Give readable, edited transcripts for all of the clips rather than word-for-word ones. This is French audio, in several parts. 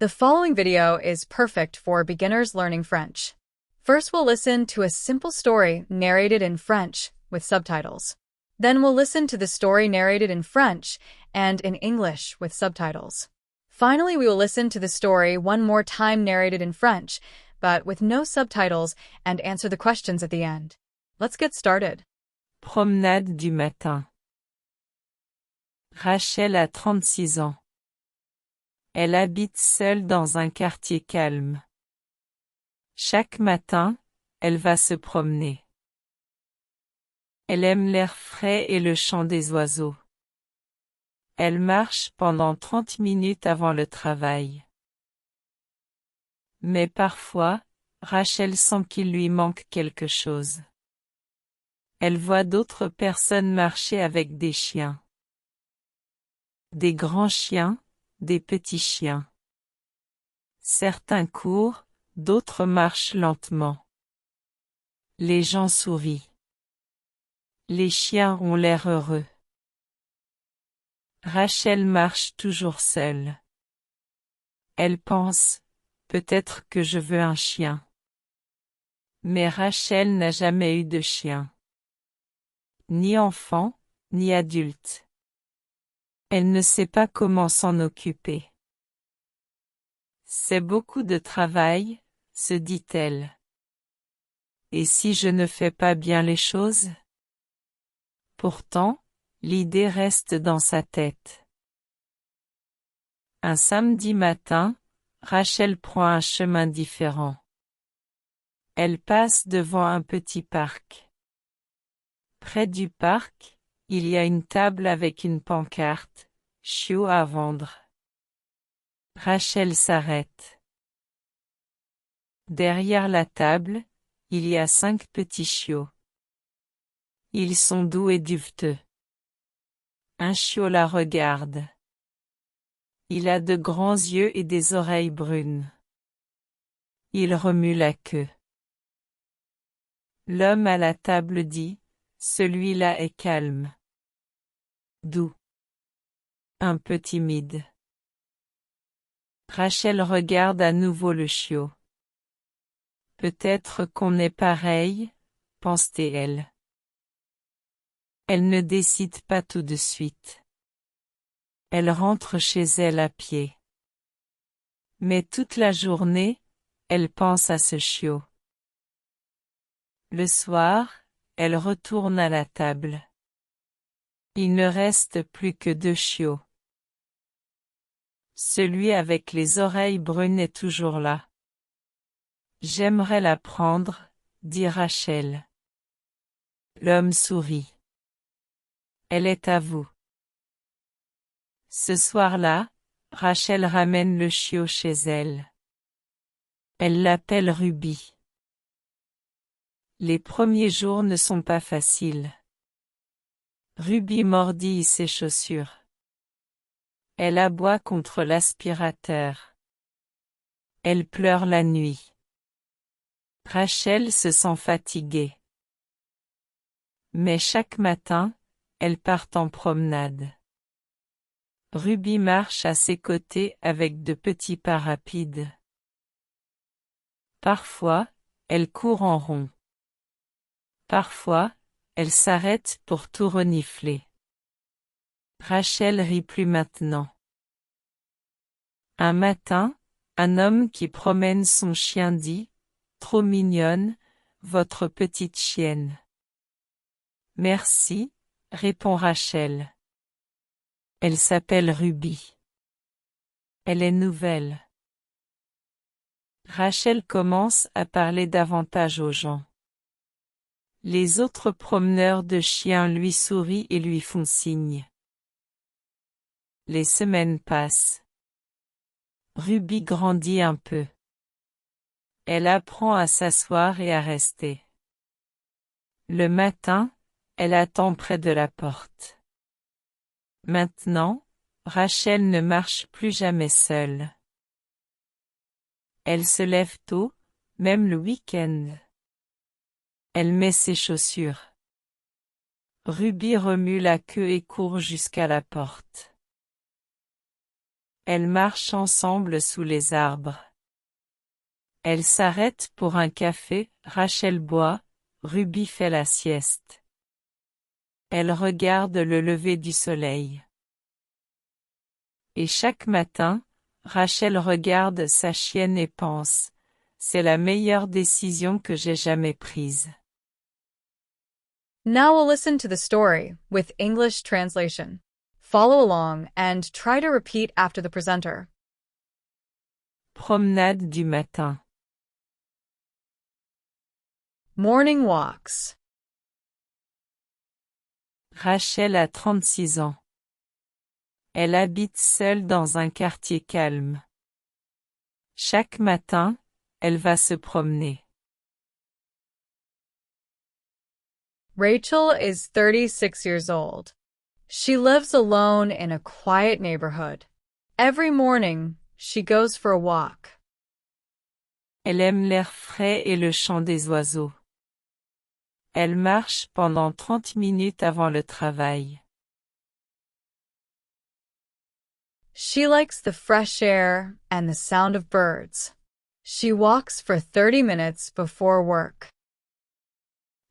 The following video is perfect for beginners learning French. First, we'll listen to a simple story narrated in French with subtitles. Then we'll listen to the story narrated in French and in English with subtitles. Finally, we will listen to the story one more time narrated in French, but with no subtitles, and answer the questions at the end. Let's get started. Promenade du matin. Rachel a 36 ans. Elle habite seule dans un quartier calme. Chaque matin, elle va se promener. Elle aime l'air frais et le chant des oiseaux. Elle marche pendant 30 minutes avant le travail. Mais parfois, Rachel sent qu'il lui manque quelque chose. Elle voit d'autres personnes marcher avec des chiens. Des grands chiens, des petits chiens. Certains courent, d'autres marchent lentement. Les gens sourient. Les chiens ont l'air heureux. Rachel marche toujours seule. Elle pense, peut-être que je veux un chien. Mais Rachel n'a jamais eu de chien. Ni enfant, ni adulte. Elle ne sait pas comment s'en occuper. C'est beaucoup de travail, se dit-elle. Et si je ne fais pas bien les choses? Pourtant, l'idée reste dans sa tête. Un samedi matin, Rachel prend un chemin différent. Elle passe devant un petit parc. Près du parc, il y a une table avec une pancarte, « Chiots à vendre ». Rachel s'arrête. Derrière la table, il y a 5 petits chiots. Ils sont doux et duveteux. Un chiot la regarde. Il a de grands yeux et des oreilles brunes. Il remue la queue. L'homme à la table dit, « Celui-là est calme. Doux. Un peu timide. » Rachel regarde à nouveau le chiot. Peut-être qu'on est pareil, pense-t-elle. Elle ne décide pas tout de suite. Elle rentre chez elle à pied. Mais toute la journée, elle pense à ce chiot. Le soir, elle retourne à la table. Il ne reste plus que 2 chiots. Celui avec les oreilles brunes est toujours là. J'aimerais la prendre, dit Rachel. L'homme sourit. Elle est à vous. Ce soir-là, Rachel ramène le chiot chez elle. Elle l'appelle Ruby. Les premiers jours ne sont pas faciles. Ruby mordit ses chaussures. Elle aboie contre l'aspirateur. Elle pleure la nuit. Rachel se sent fatiguée. Mais chaque matin, elle part en promenade. Ruby marche à ses côtés avec de petits pas rapides. Parfois, elle court en rond. Parfois, elle s'arrête pour tout renifler. Rachel rit plus maintenant. Un matin, un homme qui promène son chien dit, « Trop mignonne, votre petite chienne. » Merci, répond Rachel. Elle s'appelle Ruby. Elle est nouvelle. Rachel commence à parler davantage aux gens. Les autres promeneurs de chiens lui sourient et lui font signe. Les semaines passent. Ruby grandit un peu. Elle apprend à s'asseoir et à rester. Le matin, elle attend près de la porte. Maintenant, Rachel ne marche plus jamais seule. Elle se lève tôt, même le week-end. Elle met ses chaussures. Ruby remue la queue et court jusqu'à la porte. Elles marchent ensemble sous les arbres. Elles s'arrêtent pour un café, Rachel boit, Ruby fait la sieste. Elles regardent le lever du soleil. Et chaque matin, Rachel regarde sa chienne et pense, c'est la meilleure décision que j'ai jamais prise. Now we'll listen to the story with English translation. Follow along and try to repeat after the presenter. Promenade du matin. Morning walks. Rachel a 36 ans. Elle habite seule dans un quartier calme. Chaque matin, elle va se promener. Rachel is 36 years old. She lives alone in a quiet neighborhood. Every morning, she goes for a walk. Elle aime l'air frais et le chant des oiseaux. Elle marche pendant 30 minutes avant le travail. She likes the fresh air and the sound of birds. She walks for 30 minutes before work.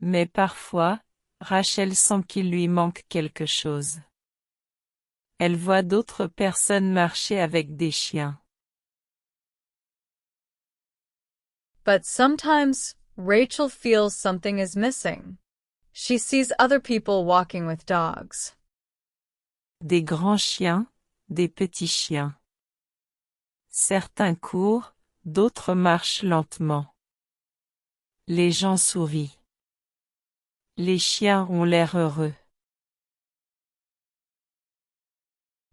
Mais parfois, Rachel sent qu'il lui manque quelque chose. Elle voit d'autres personnes marcher avec des chiens. But sometimes, Rachel feels something is missing. She sees other people walking with dogs. Des grands chiens, des petits chiens. Certains courent, d'autres marchent lentement. Les gens sourient. Les chiens ont l'air heureux.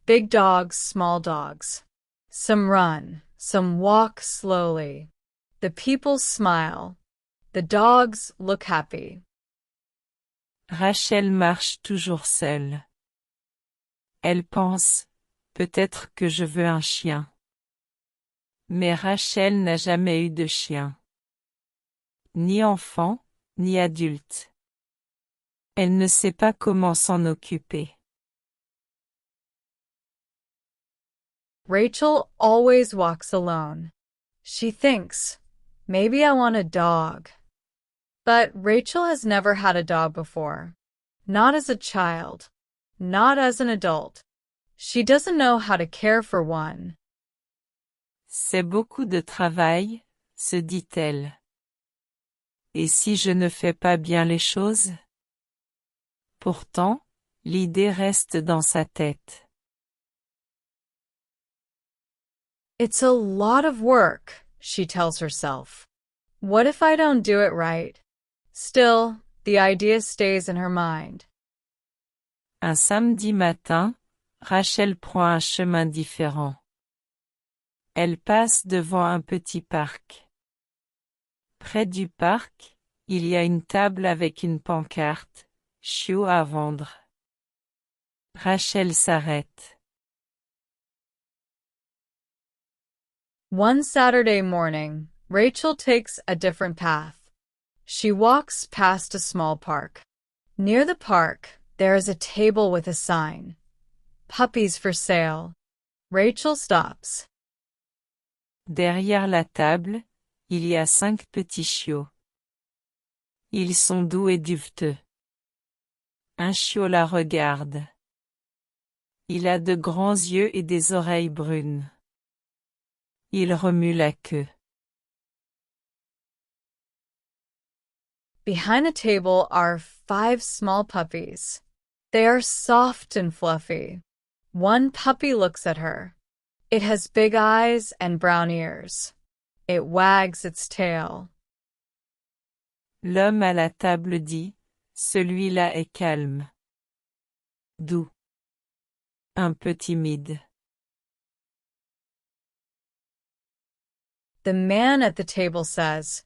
Big dogs, small dogs. Some run, some walk slowly. The people smile. The dogs look happy. Rachel marche toujours seule. Elle pense, peut-être que je veux un chien. Mais Rachel n'a jamais eu de chien. Ni enfant, ni adulte. Elle ne sait pas comment s'en occuper. Rachel always walks alone. She thinks, maybe I want a dog. But Rachel has never had a dog before. Not as a child. Not as an adult. She doesn't know how to care for one. C'est beaucoup de travail, se dit-elle. Et si je ne fais pas bien les choses? Pourtant, l'idée reste dans sa tête. It's a lot of work, she tells herself. What if I don't do it right? Still, the idea stays in her mind. Un samedi matin, Rachel prend un chemin différent. Elle passe devant un petit parc. Près du parc, il y a une table avec une pancarte, chiots à vendre. Rachel s'arrête. One Saturday morning, Rachel takes a different path. She walks past a small park. Near the park, there is a table with a sign. Puppies for sale. Rachel stops. Derrière la table, il y a 5 petits chiots. Ils sont doux et duveteux. Un chiot la regarde. Il a de grands yeux et des oreilles brunes. Il remue la queue. Behind the table are 5 small puppies. They are soft and fluffy. One puppy looks at her. It has big eyes and brown ears. It wags its tail. L'homme à la table dit, celui-là est calme. Doux. Un peu timide. The man at the table says,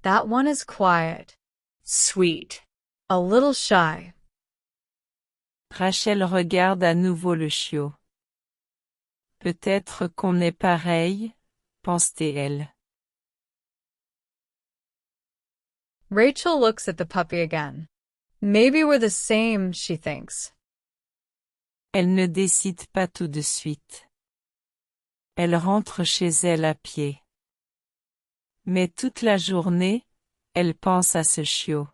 that one is quiet, sweet, a little shy. Rachel regarde à nouveau le chiot. Peut-être qu'on est pareil, pense-t-elle. Rachel looks at the puppy again. Maybe we're the same, she thinks. Elle ne décide pas tout de suite. Elle rentre chez elle à pied. Mais toute la journée, elle pense à ce chiot.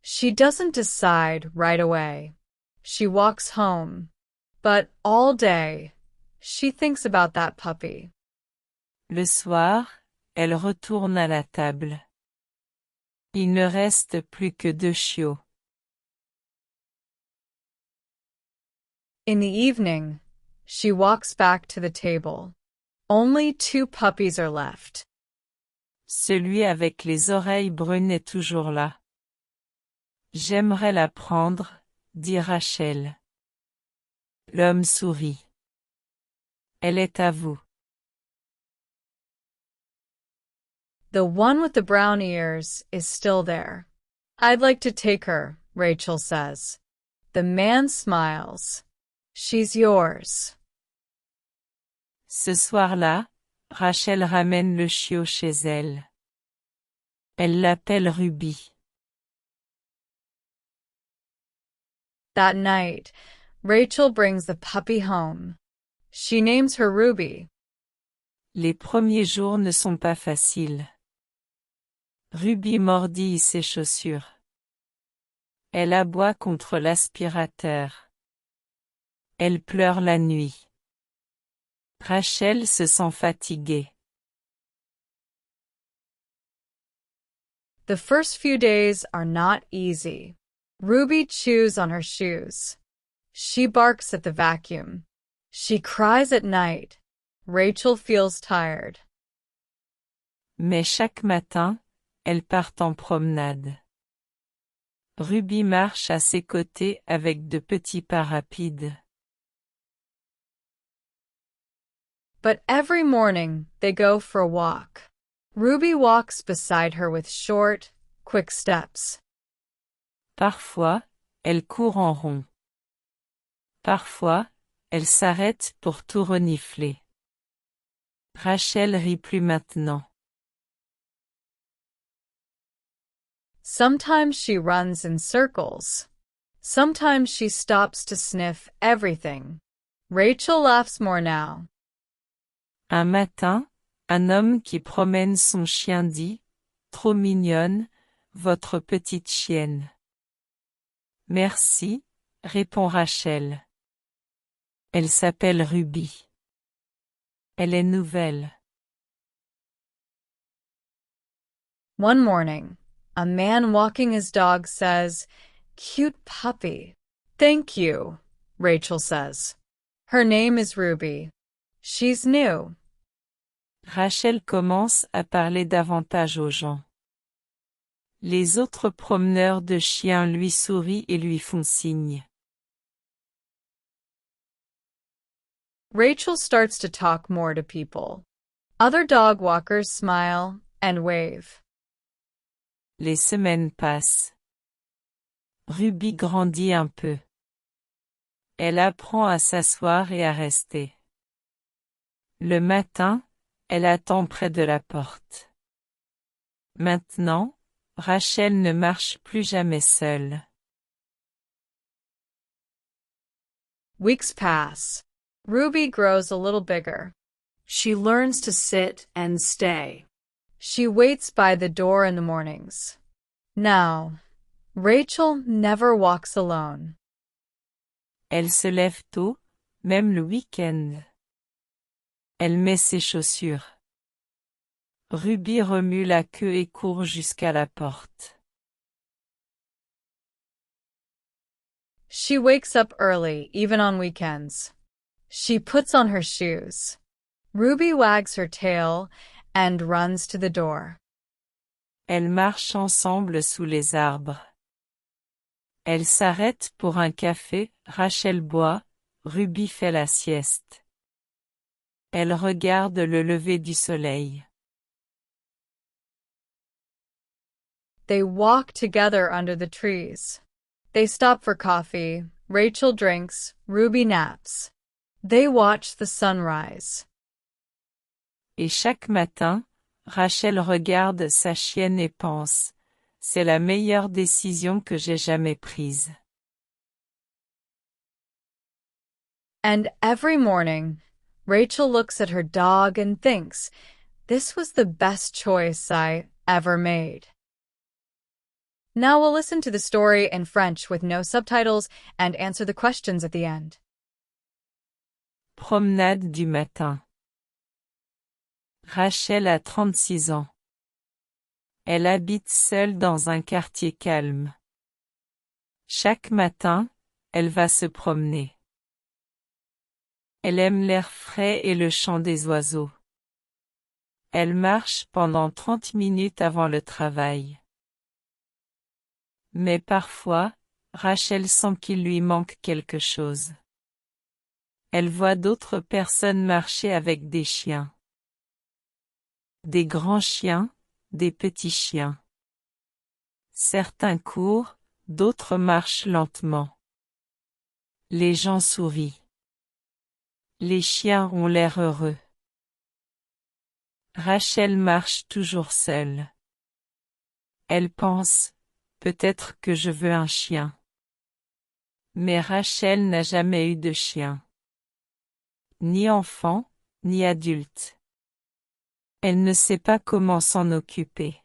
She doesn't decide right away. She walks home. But all day, she thinks about that puppy. Le soir, elle retourne à la table. Il ne reste plus que 2 chiots. In the evening, she walks back to the table. Only 2 puppies are left. Celui avec les oreilles brunes est toujours là. J'aimerais la prendre, dit Rachel. L'homme sourit. Elle est à vous. The one with the brown ears is still there. I'd like to take her, Rachel says. The man smiles. She's yours. Ce soir-là, Rachel ramène le chiot chez elle. Elle l'appelle Ruby. That night, Rachel brings the puppy home. She names her Ruby. Les premiers jours ne sont pas faciles. Ruby mordit ses chaussures. Elle aboie contre l'aspirateur. Elle pleure la nuit. Rachel se sent fatiguée. The first few days are not easy. Ruby chews on her shoes. She barks at the vacuum. She cries at night. Rachel feels tired. Mais chaque matin, elles partent en promenade. Ruby marche à ses côtés avec de petits pas rapides. But every morning they go for a walk. Ruby walks beside her with short, quick steps. Parfois, elle court en rond. Parfois, elle s'arrête pour tout renifler. Rachel rit plus maintenant. Sometimes she runs in circles. Sometimes she stops to sniff everything. Rachel laughs more now. Un matin, un homme qui promène son chien dit « Trop mignonne, votre petite chienne. » Merci, répond Rachel. Elle s'appelle Ruby. Elle est nouvelle. One morning, a man walking his dog says, "Cute puppy." "Thank you," Rachel says. Her name is Ruby. She's new. Rachel commence à parler davantage aux gens. Les autres promeneurs de chiens lui sourient et lui font signe. Rachel starts to talk more to people. Other dog walkers smile and wave. Les semaines passent. Ruby grandit un peu. Elle apprend à s'asseoir et à rester. Le matin, elle attend près de la porte. Maintenant, Rachel ne marche plus jamais seule. Weeks pass. Ruby grows a little bigger. She learns to sit and stay. She waits by the door in the mornings. Now, Rachel never walks alone. Elle se lève tôt, même le week-end. Elle met ses chaussures. Ruby remue la queue et court jusqu'à la porte. She wakes up early, even on weekends. She puts on her shoes. Ruby wags her tail and runs to the door. Elles marchent ensemble sous les arbres. Elles s'arrêtent pour un café, Rachel boit, Ruby fait la sieste. Elle regarde le lever du soleil. They walk together under the trees. They stop for coffee. Rachel drinks. Ruby naps. They watch the sunrise. Et chaque matin, Rachel regarde sa chienne et pense « C'est la meilleure décision que j'ai jamais prise. » And every morning, Rachel looks at her dog and thinks, this was the best choice I ever made. Now we'll listen to the story in French with no subtitles and answer the questions at the end. Promenade du matin. Rachel a 36 ans. Elle habite seule dans un quartier calme. Chaque matin, elle va se promener. Elle aime l'air frais et le chant des oiseaux. Elle marche pendant 30 minutes avant le travail. Mais parfois, Rachel sent qu'il lui manque quelque chose. Elle voit d'autres personnes marcher avec des chiens. Des grands chiens, des petits chiens. Certains courent, d'autres marchent lentement. Les gens sourient. Les chiens ont l'air heureux. Rachel marche toujours seule. Elle pense, peut-être que je veux un chien. Mais Rachel n'a jamais eu de chien. Ni enfant, ni adulte. Elle ne sait pas comment s'en occuper.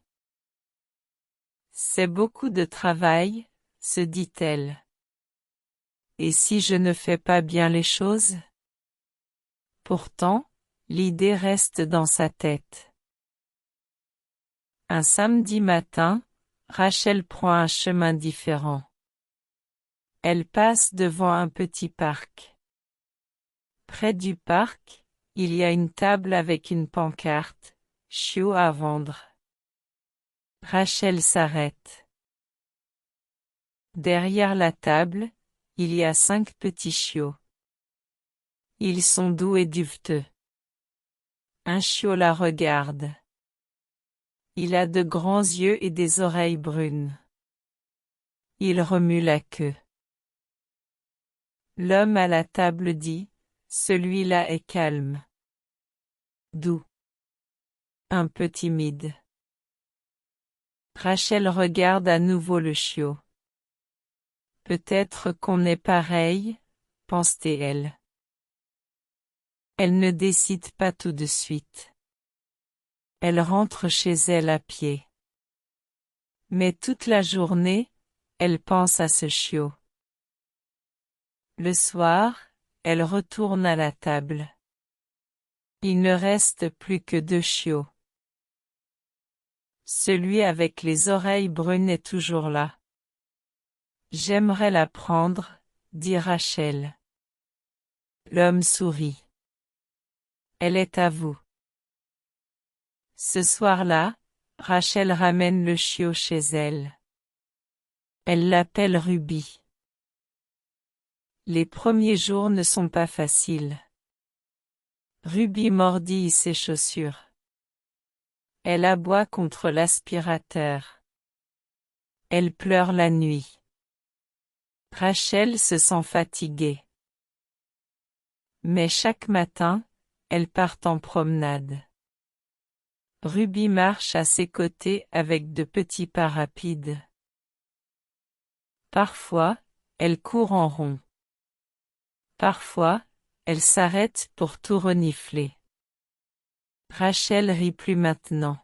C'est beaucoup de travail, se dit-elle. Et si je ne fais pas bien les choses? Pourtant, l'idée reste dans sa tête. Un samedi matin, Rachel prend un chemin différent. Elle passe devant un petit parc. Près du parc, il y a une table avec une pancarte, « Chiots à vendre ». Rachel s'arrête. Derrière la table, il y a 5 petits chiots. Ils sont doux et duveteux. Un chiot la regarde. Il a de grands yeux et des oreilles brunes. Il remue la queue. L'homme à la table dit, « Celui-là est calme. Doux. Un peu timide. » Rachel regarde à nouveau le chiot. Peut-être qu'on est pareil, pense-t-elle. Elle ne décide pas tout de suite. Elle rentre chez elle à pied. Mais toute la journée, elle pense à ce chiot. Le soir, elle retourne à la table. Il ne reste plus que 2 chiots. Celui avec les oreilles brunes est toujours là. J'aimerais la prendre, dit Rachel. L'homme sourit. Elle est à vous. Ce soir-là, Rachel ramène le chiot chez elle. Elle l'appelle Ruby. Les premiers jours ne sont pas faciles. Ruby mordit ses chaussures. Elle aboie contre l'aspirateur. Elle pleure la nuit. Rachel se sent fatiguée. Mais chaque matin, elle part en promenade. Ruby marche à ses côtés avec de petits pas rapides. Parfois, elle court en rond. Parfois, elle s'arrête pour tout renifler. Rachel rit plus maintenant.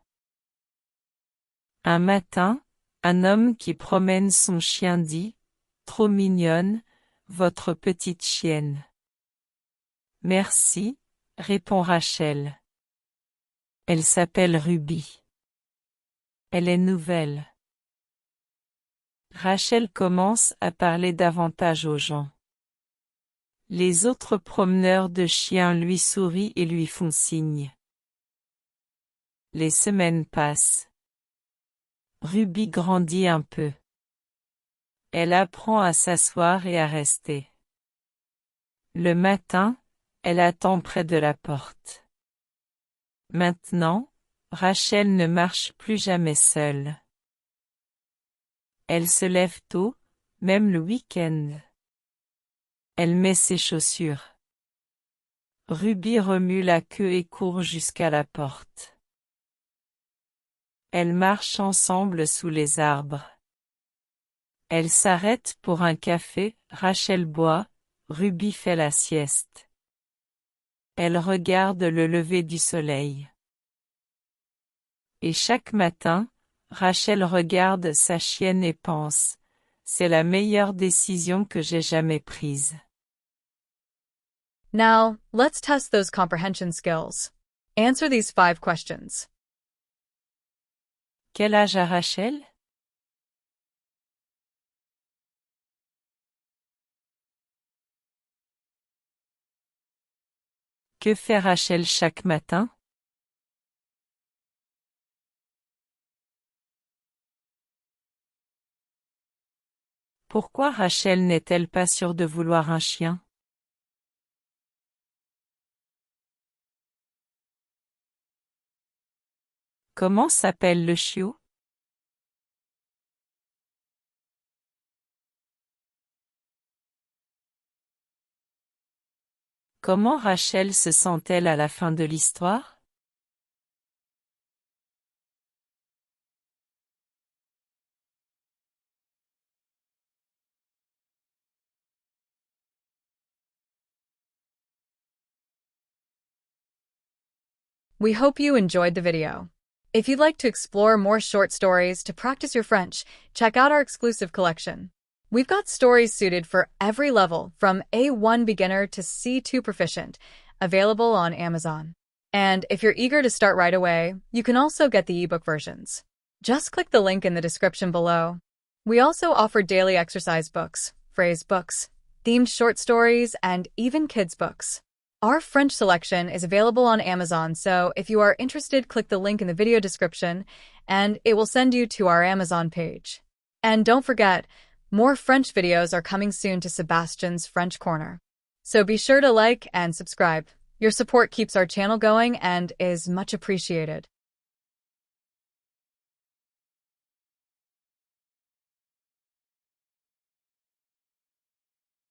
Un matin, un homme qui promène son chien dit, « Trop mignonne, votre petite chienne. » Merci, répond Rachel. Elle s'appelle Ruby. Elle est nouvelle. Rachel commence à parler davantage aux gens. Les autres promeneurs de chiens lui sourient et lui font signe. Les semaines passent. Ruby grandit un peu. Elle apprend à s'asseoir et à rester. Le matin, elle attend près de la porte. Maintenant, Rachel ne marche plus jamais seule. Elle se lève tôt, même le week-end. Elle met ses chaussures. Ruby remue la queue et court jusqu'à la porte. Elles marchent ensemble sous les arbres. Elle s'arrête pour un café, Rachel boit, Ruby fait la sieste. Elle regarde le lever du soleil. Et chaque matin, Rachel regarde sa chienne et pense, c'est la meilleure décision que j'ai jamais prise. Now, let's test those comprehension skills. Answer these 5 questions. Quel âge a Rachel? Que fait Rachel chaque matin? Pourquoi Rachel n'est-elle pas sûre de vouloir un chien? Comment s'appelle le chiot? Comment Rachel se sent-elle à la fin de l'histoire? We hope you enjoyed the video. If you'd like to explore more short stories to practice your French, check out our exclusive collection. We've got stories suited for every level, from A1 beginner to C2 proficient, available on Amazon. And if you're eager to start right away, you can also get the ebook versions. Just click the link in the description below. We also offer daily exercise books, phrase books, themed short stories, and even kids' books. Our French selection is available on Amazon, so if you are interested, click the link in the video description, and it will send you to our Amazon page. And don't forget, more French videos are coming soon to Sebastian's French Corner. So be sure to like and subscribe. Your support keeps our channel going and is much appreciated.